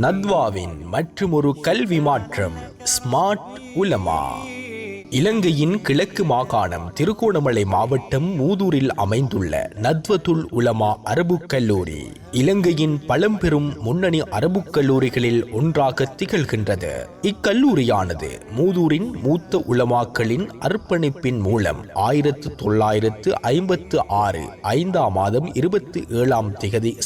நத்வாவின் மற்றுமொரு கல்வி மாற்றம் ஸ்மார்ட் உலமா. இலங்கையின் கிழக்கு மாகாணம் திருகோணமலை மாவட்டம் மூதூரில் அமைந்துள்ள நத்வத்துல் உலமா அரபுக் கல்லூரி இலங்கையின் பழம்பெரும் முன்னணி அரபுக் கல்லூரிகளில் ஒன்றாக திகழ்கின்றது. இக்கல்லூரியானது மூதூரின் மூத்த உலமாக்களின் அர்ப்பணிப்பின் மூலம் 1956 5ஆம் மாதம் 27ஆம்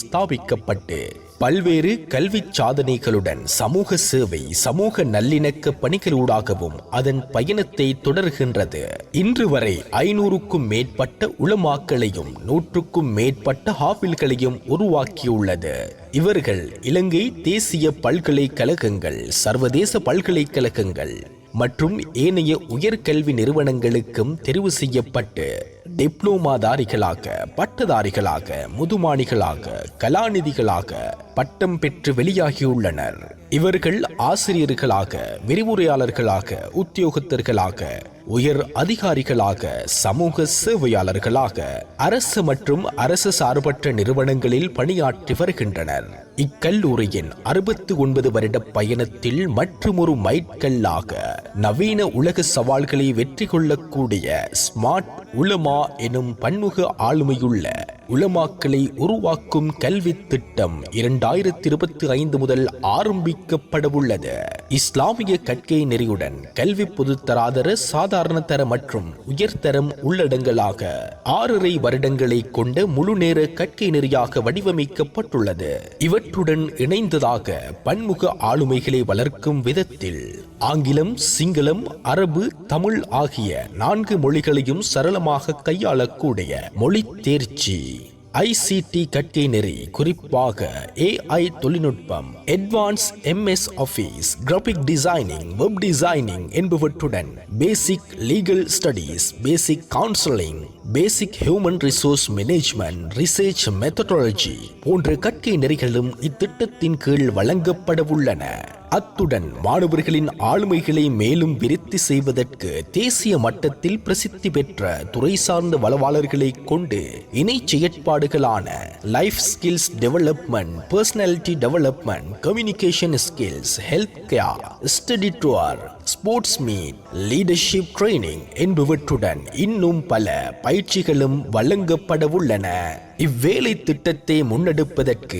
ஸ்தாபிக்கப்பட்டு பல்வேறு கல்வி சாதனைகளுடன் சமூக சேவை, சமூக நல்லிணக்க பணிகளூடாகவும் அதன் பயணத்தை தொடர்கின்றது. இன்று வரை 500க்கும் மேற்பட்ட உலமாக்களையும் 100க்கும் மேற்பட்ட ஹாஃபில்களையும் உருவாக்கியுள்ளது. இவர்கள் இலங்கை தேசிய பல்கலைக்கழகங்கள், சர்வதேச பல்கலைக்கழகங்கள் மற்றும் ஏனைய உயர்கல்வி நிறுவனங்களுக்கும் தெரிவு செய்யப்பட்டு டிப்ளோமாதாரிகளாக, பட்டதாரிகளாக, முதுமானிகளாக, கலாநிதிகளாக பட்டம் பெற்று வெளியாகியுள்ளனர். இவர்கள் ஆசிரியர்களாக, விரிவுரையாளர்களாக, உத்தியோகத்தர்களாக, உயர் அதிகாரிகளாக, சமூக சேவையாளர்களாக, அரசு மற்றும் அரசு சார்பற்ற நிறுவனங்களில் பணியாற்றி வருகின்றனர். இக்கல்லூரியின் 69 வருட பயணத்தில் மற்றுமொரு மைல்கல்லாக நவீன உலக சவால்களை வெற்றி கொள்ளக்கூடிய ஸ்மார்ட் உலமா எனும் பன்முக ஆளுமையுள்ள உலமாக்களை உருவாக்கும் கல்வி திட்டம் 2025 முதல் ஆரம்பிக்கப்படவுள்ளது. இஸ்லாமிய கற்கை நெறியுடன் கல்வி பொதுத்தராதர, சாதாரண தர மற்றும் உயர்தரம் உள்ளடங்கலாக 6.5 வருடங்களை கொண்ட முழுநேர கற்கை நெறியாக வடிவமைக்கப்பட்டுள்ளது. இவற்றுடன் இணைந்ததாக பன்முக ஆளுமைகளை வளர்க்கும் விதத்தில் ஆங்கிலம், சிங்களம், அரபு, தமிழ் ஆகிய 4 மொழிகளையும் சரளமாக கையாளக்கூடிய மொழி தேர்ச்சி, ICT கற்கை நெறி, குறிப்பாக AI தொழில்நுட்பம், advance MS office, graphic designing, web designing என்பவற்றுடன் basic legal studies, basic counselling, basic human resource management, research methodology போன்ற கற்கை நெறிகளும் இத்திட்டத்தின் கீழ் வழங்கப்படவுள்ளன. அத்துடன் மாணவர்களின் ஆளுமைகளை மேலும் விருத்தி செய்வதற்கு தேசிய மட்டத்தில் பிரசித்தி பெற்ற துறை சார்ந்த வளவாளர்களை கொண்டு இணை செயற்பாடுகளான life skills development, personality development, communication skills, health care, study tour, sports meet, leadership training என்பவற்றுடன் இன்னும் பல பயிற்சிகளும் வழங்கப்படவுள்ளன. இவ்வேலை திட்டத்தை முன்னெடுப்பதற்கு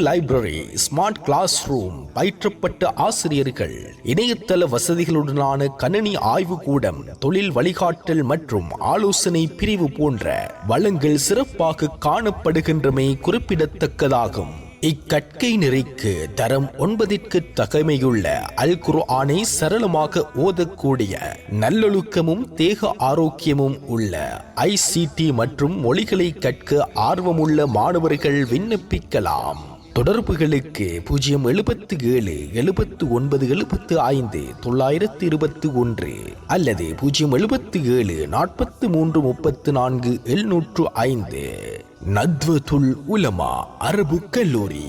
லைப்ரரி, ஸ்மார்ட் கிளாஸ் ரூம், பயிற்றப்பட்ட ஆசிரியர்கள், இணையதள வசதிகளுடனான கணினி ஆய்வு கூடம், தொழில் வழிகாட்டல் மற்றும் ஆலோசனை பிரிவு போன்ற வளங்கள் சிறப்பாக காணப்படுகின்றமை குறிப்பிடத்தக்கதாகும். இக்கற்கை நெறிக்கு தரம் 9ற்கு தகமையுள்ள அல் குர்ஆனை சரளமாக ஓதக்கூடிய நல்லொழுக்கமும் தேக ஆரோக்கியமும் உள்ள ICT மற்றும் மொழிகளை கற்க ஆர்வமுள்ள மாணவர்கள் விண்ணப்பிக்கலாம். தொடர்புகளுக்கு 077 79 75 921 அல்லது 077 43 34 705. நத்வத்துல் உலமா அரபு கல்லூரி.